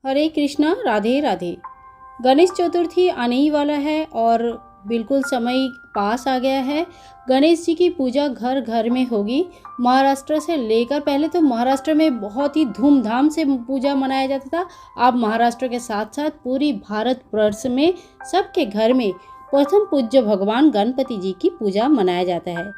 हरे कृष्णा, राधे राधे। गणेश चतुर्थी आने ही वाला है और बिल्कुल समय पास आ गया है। गणेश जी की पूजा घर घर में होगी। महाराष्ट्र से लेकर, पहले तो महाराष्ट्र में बहुत ही धूमधाम से पूजा मनाया जाता था। अब महाराष्ट्र के साथ साथ पूरी भारतवर्ष में सबके घर में प्रथम पूज्य भगवान गणपति जी की पूजा मनाया जाता है।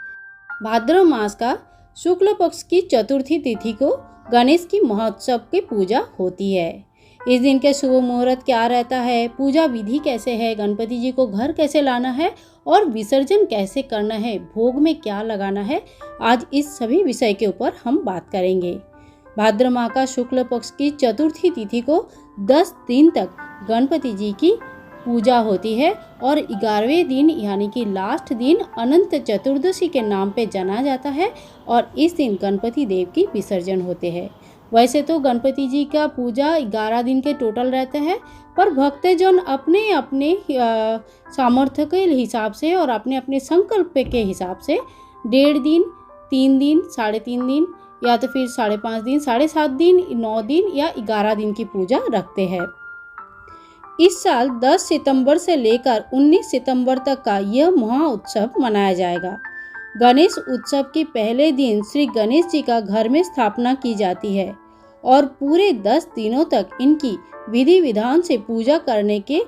भाद्रव मास का शुक्ल पक्ष की चतुर्थी तिथि को गणेश की महोत्सव की पूजा होती है। इस दिन के शुभ मुहूर्त क्या रहता है, पूजा विधि कैसे है, गणपति जी को घर कैसे लाना है और विसर्जन कैसे करना है, भोग में क्या लगाना है, आज इस सभी विषय के ऊपर हम बात करेंगे। भाद्र माह का शुक्ल पक्ष की चतुर्थी तिथि को 10 दिन तक गणपति जी की पूजा होती है और 11वें दिन यानी कि लास्ट दिन अनंत चतुर्दशी के नाम पे जाना जाता है और इस दिन गणपति देव की विसर्जन होते हैं। वैसे तो गणपति जी का पूजा 11 दिन के टोटल रहते हैं, पर भक्तजन अपने अपने सामर्थ्य के हिसाब से और अपने अपने संकल्प के हिसाब से 1.5 दिन, 3 दिन, 3.5 दिन या तो फिर 5.5 दिन, 7.5 दिन, 9 दिन या 11 दिन की पूजा रखते हैं। इस साल 10 सितंबर से लेकर 19 सितंबर तक का यह महाउत्सव मनाया जाएगा। गणेश उत्सव के पहले दिन श्री गणेश जी का घर में स्थापना की जाती है और पूरे 10 दिनों तक इनकी विधि विधान से पूजा करने के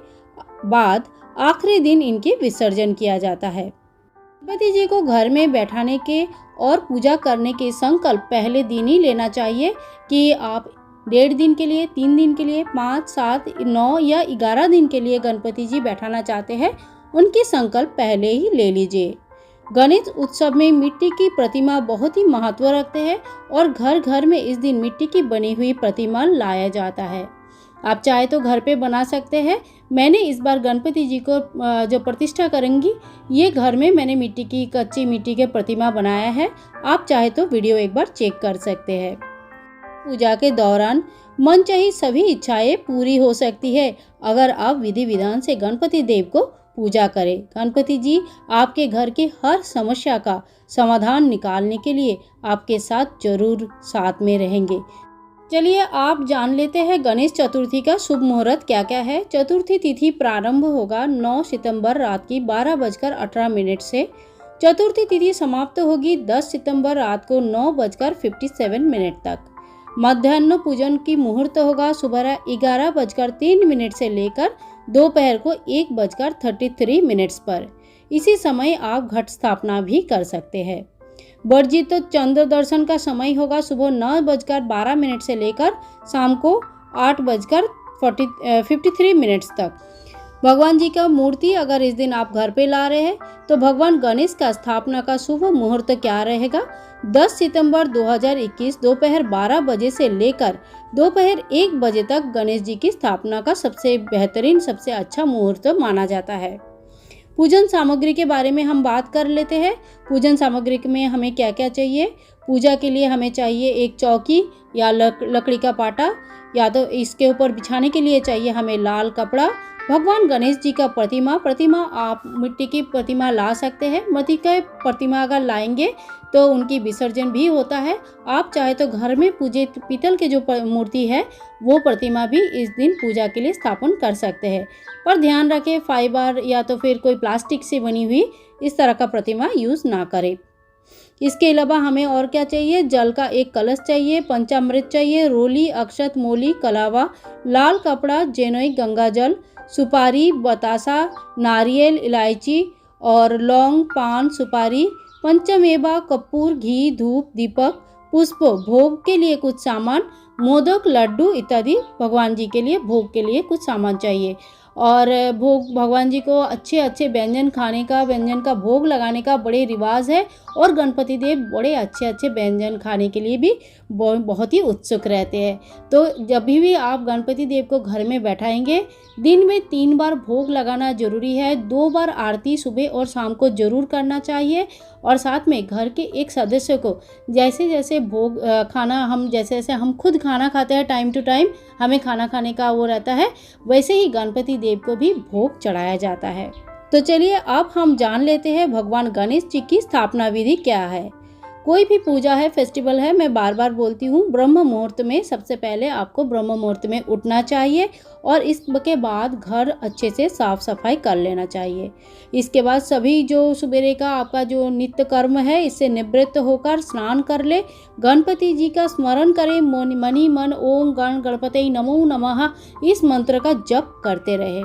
बाद आखिरी दिन इनके विसर्जन किया जाता है। गणपति जी को घर में बैठाने के और पूजा करने के संकल्प पहले दिन ही लेना चाहिए कि आप 1.5 दिन के लिए, 3 दिन के लिए, 5, 7, 9 या 11 दिन के लिए गणपति जी बैठाना चाहते हैं, उनके संकल्प पहले ही ले लीजिए। गणेश उत्सव में मिट्टी की प्रतिमा बहुत ही महत्व रखते हैं और घर घर में इस दिन मिट्टी की बनी हुई प्रतिमा लाया जाता है। आप चाहे तो घर पे बना सकते हैं। मैंने इस बार गणपति जी को जो प्रतिष्ठा करूंगी, ये घर में मैंने कच्ची मिट्टी के प्रतिमा बनाया है। आप चाहे तो वीडियो एक बार चेक कर सकते हैं। पूजा के दौरान मनचाही सभी इच्छाएं पूरी हो सकती है अगर आप विधि विधान से गणपति देव को पूजा करें। गणपति जी आपके घर की हर समस्या का समाधान निकालने के लिए आपके साथ जरूर साथ में रहेंगे। चलिए आप जान लेते हैं गणेश चतुर्थी का शुभ मुहूर्त क्या क्या है। चतुर्थी तिथि प्रारंभ होगा 9 सितंबर रात की 12:18 से। चतुर्थी तिथि समाप्त होगी 10 सितंबर रात को 9:57 तक। मध्याह्न पूजन की मुहूर्त होगा सुबह 11:03 से लेकर दोपहर को 1:33 पर। इसी समय आप घट स्थापना भी कर सकते हैं। वर्जित चंद्र दर्शन का समय होगा सुबह 9:12 से लेकर शाम को 8:53 तक। भगवान जी का मूर्ति अगर इस दिन आप घर पे ला रहे हैं तो भगवान गणेश का स्थापना का शुभ मुहूर्त क्या रहेगा? 10 सितंबर 2021 दोपहर 12 बजे से लेकर दोपहर 1 बजे तक गणेश जी की स्थापना का सबसे बेहतरीन, सबसे अच्छा मुहूर्त माना जाता है। पूजन सामग्री के बारे में हम बात कर लेते हैं। पूजन सामग्री में हमें क्या क्या चाहिए? पूजा के लिए हमें चाहिए एक चौकी या लकड़ी का पाटा, या तो इसके ऊपर बिछाने के लिए चाहिए हमें लाल कपड़ा। भगवान गणेश जी का प्रतिमा आप मिट्टी की प्रतिमा ला सकते हैं। मिट्टी की प्रतिमा अगर लाएंगे तो उनकी विसर्जन भी होता है। आप चाहे तो घर में पूजित पीतल के जो मूर्ति है वो प्रतिमा भी इस दिन पूजा के लिए स्थापन कर सकते हैं, पर ध्यान रखें फाइबर या तो फिर कोई प्लास्टिक से बनी हुई इस तरह का प्रतिमा यूज़ ना करें। इसके अलावा हमें और क्या चाहिए? जल का एक कलश चाहिए, पंचामृत चाहिए, रोली, अक्षत, मोली, कलावा, लाल कपड़ा, जेनोई, गंगा जल, सुपारी, बतासा, नारियल, इलायची और लौंग, पान, सुपारी, पंचमेवा, कपूर, घी, धूप, दीपक, पुष्प, भोग के लिए कुछ सामान, मोदक, लड्डू इत्यादि भगवान जी के लिए भोग के लिए कुछ सामान चाहिए। और भोग भगवान जी को अच्छे अच्छे व्यंजन का भोग लगाने का बड़े रिवाज है और गणपति देव बड़े अच्छे अच्छे व्यंजन खाने के लिए भी बहुत ही उत्सुक रहते हैं। तो जब भी आप गणपति देव को घर में बैठाएंगे, दिन में 3 बार भोग लगाना जरूरी है। 2 बार आरती सुबह और शाम को जरूर करना चाहिए और साथ में घर के एक सदस्य को जैसे जैसे भोग खाना हम जैसे जैसे हम खुद खाना खाते हैं टाइम टू टाइम हमें खाना खाने का वो रहता है, वैसे ही गणपति देव को भी भोग चढ़ाया जाता है। तो चलिए अब हम जान लेते हैं भगवान गणेश जी की स्थापना विधि क्या है। कोई भी पूजा है, फेस्टिवल है, मैं बार बार बोलती हूँ, ब्रह्म मुहूर्त में सबसे पहले आपको ब्रह्म मुहूर्त में उठना चाहिए और इसके बाद घर अच्छे से साफ सफाई कर लेना चाहिए। इसके बाद सभी जो सुबेरे का आपका जो नित्य कर्म है इससे निवृत्त होकर स्नान कर ले, गणपति जी का स्मरण करें, मनी मन ओम गण गणपति नमो नमः इस मंत्र का जप करते रहे।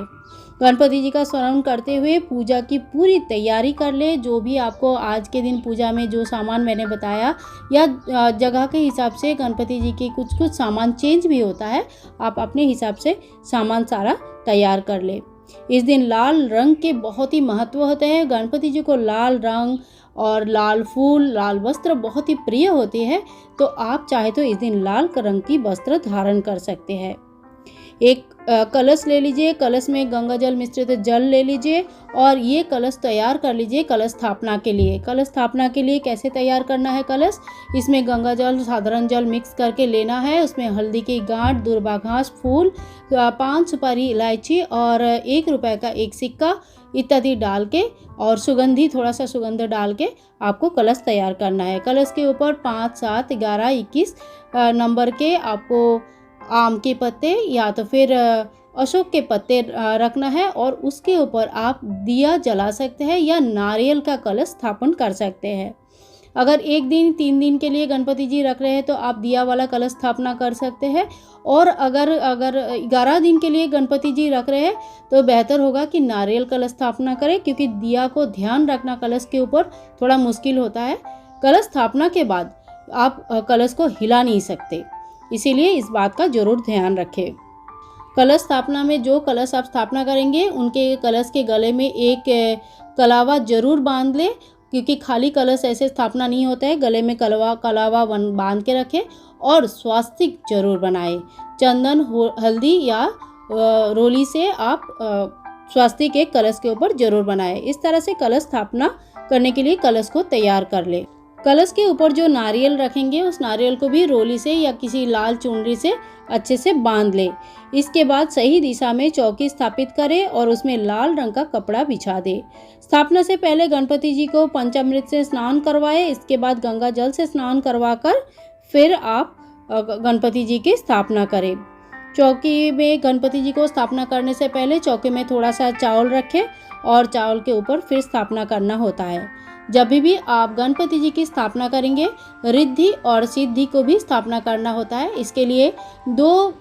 गणपति जी का स्मरण करते हुए पूजा की पूरी तैयारी कर ले। जो भी आपको आज के दिन पूजा में जो सामान मैंने बताया या जगह के हिसाब से गणपति जी के कुछ कुछ सामान चेंज भी होता है, आप अपने हिसाब से सामान सारा तैयार कर ले। इस दिन लाल रंग के बहुत ही महत्व होते हैं। गणपति जी को लाल रंग और लाल फूल, लाल वस्त्र बहुत ही प्रिय होते हैं, तो आप चाहे तो इस दिन लाल रंग की वस्त्र धारण कर सकते हैं। एक कलश ले लीजिए, कलश में गंगा जल मिश्रित जल ले लीजिए और ये कलश तैयार कर लीजिए कलश स्थापना के लिए। कलश स्थापना के लिए कैसे तैयार करना है कलश, इसमें गंगा जल साधारण जल मिक्स करके लेना है, उसमें हल्दी की गांठ, दूर्वा घास, फूल, 5 सुपारी इलायची और 1 रुपए का 1 सिक्का इत्यादि डाल के और सुगंधी थोड़ा सा सुगंध डाल के आपको कलश तैयार करना है। कलश के ऊपर 5, 7, 11, 21 नंबर के आपको आम के पत्ते या तो फिर अशोक के पत्ते रखना है और उसके ऊपर आप दिया जला सकते हैं या नारियल का कलश स्थापन कर सकते हैं। अगर 1 दिन 3 दिन के लिए गणपति जी रख रहे हैं तो आप दिया वाला कलश स्थापना कर सकते हैं, और अगर 11 दिन के लिए गणपति जी रख रहे हैं तो बेहतर होगा कि नारियल कलश स्थापना करें, क्योंकि दिया को ध्यान रखना कलश के ऊपर थोड़ा मुश्किल होता है। कलश स्थापना के बाद आप कलश को हिला नहीं सकते, इसीलिए इस बात का जरूर ध्यान रखें। कलश स्थापना में जो कलश आप स्थापना करेंगे उनके कलश के गले में एक कलावा जरूर बांध ले, क्योंकि खाली कलश ऐसे स्थापना नहीं होता है। गले में कलावा बांध के रखें और स्वास्तिक जरूर बनाएं। चंदन हल्दी या रोली से आप स्वास्तिक एक कलश के ऊपर जरूर बनाएं। इस तरह से कलश स्थापना करने के लिए कलश को तैयार कर ले। कलश के ऊपर जो नारियल रखेंगे उस नारियल को भी रोली से या किसी लाल चुनरी से अच्छे से बांध ले। इसके बाद सही दिशा में चौकी स्थापित करें और उसमें लाल रंग का कपड़ा बिछा दे। स्थापना से पहले गणपति जी को पंचामृत से स्नान करवाएं। इसके बाद गंगा जल से स्नान करवाकर फिर आप गणपति जी की स्थापना करें। चौकी में गणपति जी को स्थापना करने से पहले चौकी में थोड़ा सा चावल रखें और चावल के ऊपर फिर स्थापना करना होता है। जब भी आप गणपति जी की स्थापना करेंगे रिद्धि और सिद्धि को भी स्थापना करना होता है। इसके लिए 2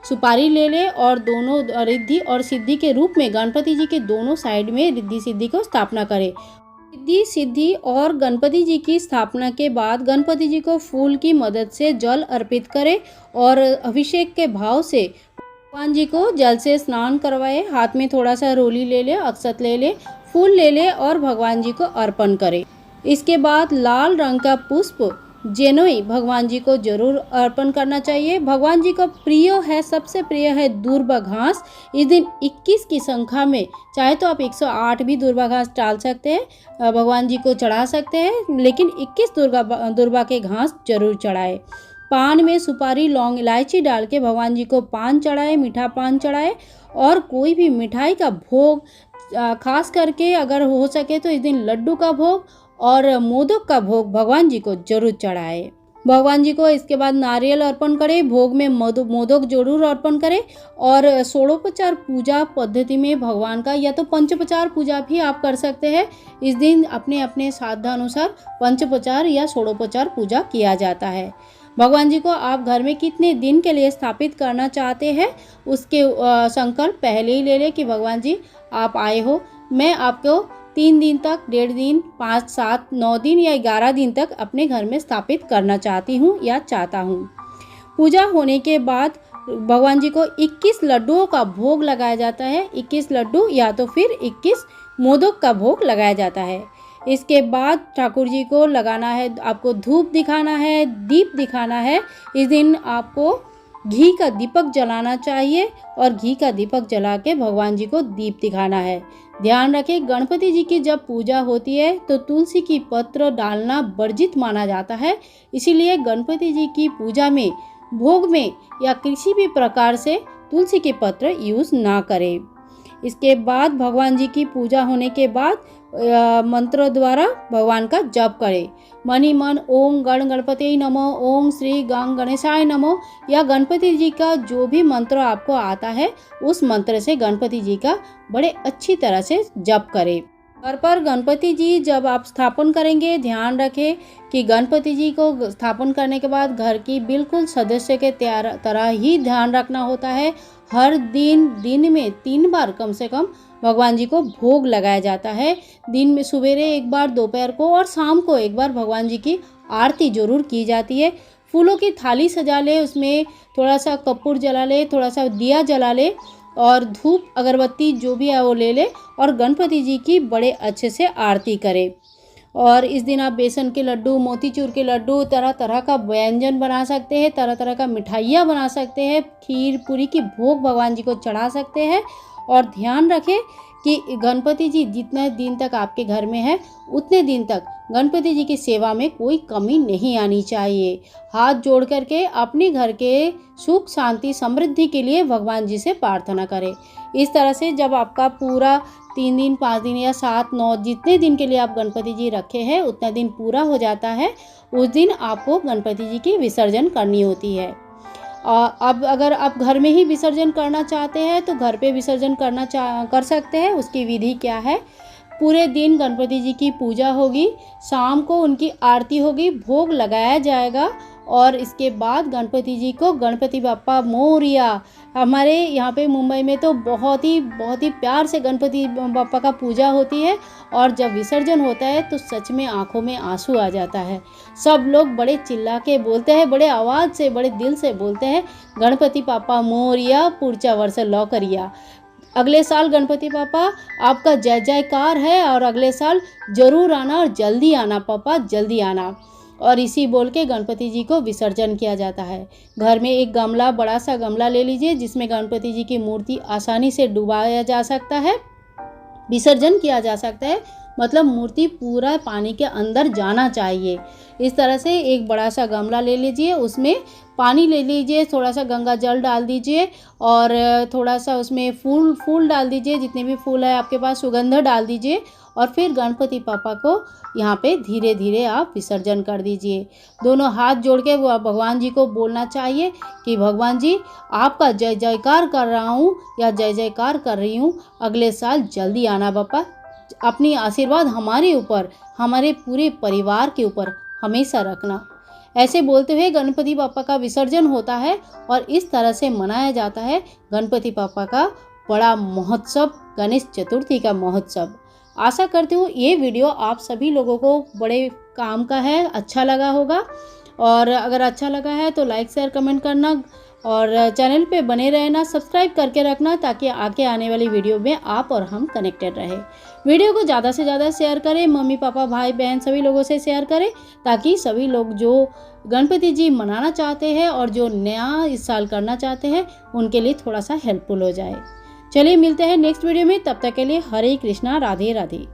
सुपारी ले ले और दोनों रिद्धि और सिद्धि के रूप में गणपति जी के दोनों साइड में रिद्धि सिद्धि को स्थापना करें। रिद्धि सिद्धि और गणपति जी की स्थापना के बाद गणपति जी को फूल की मदद से जल अर्पित करें और अभिषेक के भाव से भगवान जी को जल से स्नान करवाए। हाथ में थोड़ा सा रोली ले ले, अक्षत ले ले, फूल ले ले और भगवान जी को अर्पण करें। इसके बाद लाल रंग का पुष्प जेनोई भगवान जी को जरूर अर्पण करना चाहिए। भगवान जी का प्रिय है, सबसे प्रिय है दूर्वा घास। इस दिन 21 की संख्या में चाहे तो आप 108 भी दूर्वा घास डाल सकते हैं, भगवान जी को चढ़ा सकते हैं, लेकिन 21 दूर्वा के घास जरूर चढ़ाए। पान में सुपारी, लौंग, इलायची डाल के भगवान जी को पान चढ़ाए, मीठा पान चढ़ाए और कोई भी मिठाई का भोग, खास करके अगर हो सके तो इस दिन लड्डू का भोग और मोदक का भोग भगवान जी को जरूर चढ़ाए। भगवान जी को इसके बाद नारियल अर्पण करें, भोग में मोदक जरूर अर्पण करें और षोडोपचार पूजा पद्धति में भगवान का या तो पंचोपचार पूजा भी आप कर सकते हैं। इस दिन अपने अपने श्रद्धा अनुसार पंचोपचार या षोडोपचार पूजा किया जाता है। भगवान जी को आप घर में कितने दिन के लिए स्थापित करना चाहते हैं उसके संकल्प पहले ही ले लें कि भगवान जी आप आए हो, मैं आपको 3 दिन तक, 1.5 दिन, 5, 7, 9 दिन या 11 दिन तक अपने घर में स्थापित करना चाहती हूँ या चाहता हूँ। पूजा होने के बाद भगवान जी को 21 लड्डुओं का भोग लगाया जाता है। 21 लड्डू या तो फिर 21 मोदक का भोग लगाया जाता है। इसके बाद ठाकुर जी को लगाना है, आपको धूप दिखाना है, दीप दिखाना है। इस दिन आपको घी का दीपक जलाना चाहिए और घी का दीपक जला के भगवान जी को दीप दिखाना है। ध्यान रखें, गणपति जी की जब पूजा होती है तो तुलसी की पत्र डालना वर्जित माना जाता है। इसीलिए गणपति जी की पूजा में, भोग में या किसी भी प्रकार से तुलसी के पत्र यूज़ ना करें। इसके बाद भगवान जी की पूजा होने के बाद मंत्रों द्वारा भगवान का जप करें। मनी मन ओम गण गणपति नमो, ओम श्री गंग गणेशाय नमो, या गणपति जी का जो भी मंत्र आपको आता है उस मंत्र से गणपति जी का बड़े अच्छी तरह से जप करें। घर पर गणपति जी जब आप स्थापन करेंगे, ध्यान रखें कि गणपति जी को स्थापन करने के बाद घर की बिल्कुल सदस्य के तरह ही ध्यान रखना होता है। हर दिन में 3 बार कम से कम भगवान जी को भोग लगाया जाता है। दिन में सवेरे एक बार, दोपहर को और शाम को एक बार भगवान जी की आरती जरूर की जाती है। फूलों की थाली सजा ले, उसमें थोड़ा सा कपूर जला ले, थोड़ा सा दिया जला ले और धूप अगरबत्ती जो भी है वो ले ले और गणपति जी की बड़े अच्छे से आरती करें। और इस दिन आप बेसन के लड्डू, मोतीचूर के लड्डू, तरह तरह का व्यंजन बना सकते हैं, तरह तरह का मिठाइयाँ बना सकते हैं, खीर पूरी की भोग भगवान जी को चढ़ा सकते हैं। और ध्यान रखें कि गणपति जी जितने दिन तक आपके घर में है उतने दिन तक गणपति जी की सेवा में कोई कमी नहीं आनी चाहिए। हाथ जोड़ करके अपने घर के सुख शांति समृद्धि के लिए भगवान जी से प्रार्थना करें। इस तरह से जब आपका पूरा 3 दिन, 5 दिन या 7, 9 जितने दिन के लिए आप गणपति जी रखे हैं उतना दिन पूरा हो जाता है, उस दिन आपको गणपति जी की विसर्जन करनी होती है। अब अगर आप घर में ही विसर्जन करना चाहते हैं तो घर पे विसर्जन कर सकते हैं। उसकी विधि क्या है? पूरे दिन गणपति जी की पूजा होगी, शाम को उनकी आरती होगी, भोग लगाया जाएगा और इसके बाद गणपति जी को गणपति बाप्पा मोरिया, हमारे यहाँ पे मुंबई में तो बहुत ही प्यार से गणपति बाप्पा का पूजा होती है। और जब विसर्जन होता है तो सच में आंखों में आंसू आ जाता है। सब लोग बड़े चिल्ला के बोलते हैं, बड़े आवाज़ से, बड़े दिल से बोलते हैं, गणपति पापा मोरिया पुढच्या वर्ष लौकरिया। अगले साल गणपति पापा आपका जय जयकार है और अगले साल जरूर आना और जल्दी आना पापा, जल्दी आना। और इसी बोल के गणपति जी को विसर्जन किया जाता है। घर में एक गमला, बड़ा सा गमला ले लीजिए जिसमें गणपति जी की मूर्ति आसानी से डुबाया जा सकता है, विसर्जन किया जा सकता है, मतलब मूर्ति पूरा पानी के अंदर जाना चाहिए। इस तरह से एक बड़ा सा गमला ले लीजिए, उसमें पानी ले लीजिए, थोड़ा सा गंगा जल डाल दीजिए और थोड़ा सा उसमें फूल डाल दीजिए, जितने भी फूल है आपके पास सुगंध डाल दीजिए और फिर गणपति पापा को यहाँ पे धीरे धीरे आप विसर्जन कर दीजिए। दोनों हाथ जोड़ के भगवान जी को बोलना चाहिए कि भगवान जी आपका जय जयकार कर रहा हूँ या जय जयकार कर रही हूँ, अगले साल जल्दी आना पापा। अपनी आशीर्वाद हमारे ऊपर, हमारे पूरे परिवार के ऊपर हमेशा रखना। ऐसे बोलते हुए गणपति पापा का विसर्जन होता है और इस तरह से मनाया जाता है गणपति पापा का बड़ा महोत्सव, गणेश चतुर्थी का महोत्सव। आशा करती हूँ ये वीडियो आप सभी लोगों को बड़े काम का है, अच्छा लगा होगा। और अगर अच्छा लगा है तो लाइक शेयर कमेंट करना और चैनल पे बने रहना, सब्सक्राइब करके रखना ताकि आगे आने वाली वीडियो में आप और हम कनेक्टेड रहे। वीडियो को ज़्यादा से ज़्यादा शेयर करें, मम्मी पापा भाई बहन सभी लोगों से शेयर करें ताकि सभी लोग जो गणपति जी मनाना चाहते हैं और जो नया इस साल करना चाहते हैं उनके लिए थोड़ा सा हेल्पफुल हो जाए। चलिए मिलते हैं नेक्स्ट वीडियो में, तब तक के लिए हरे कृष्णा, राधे राधे।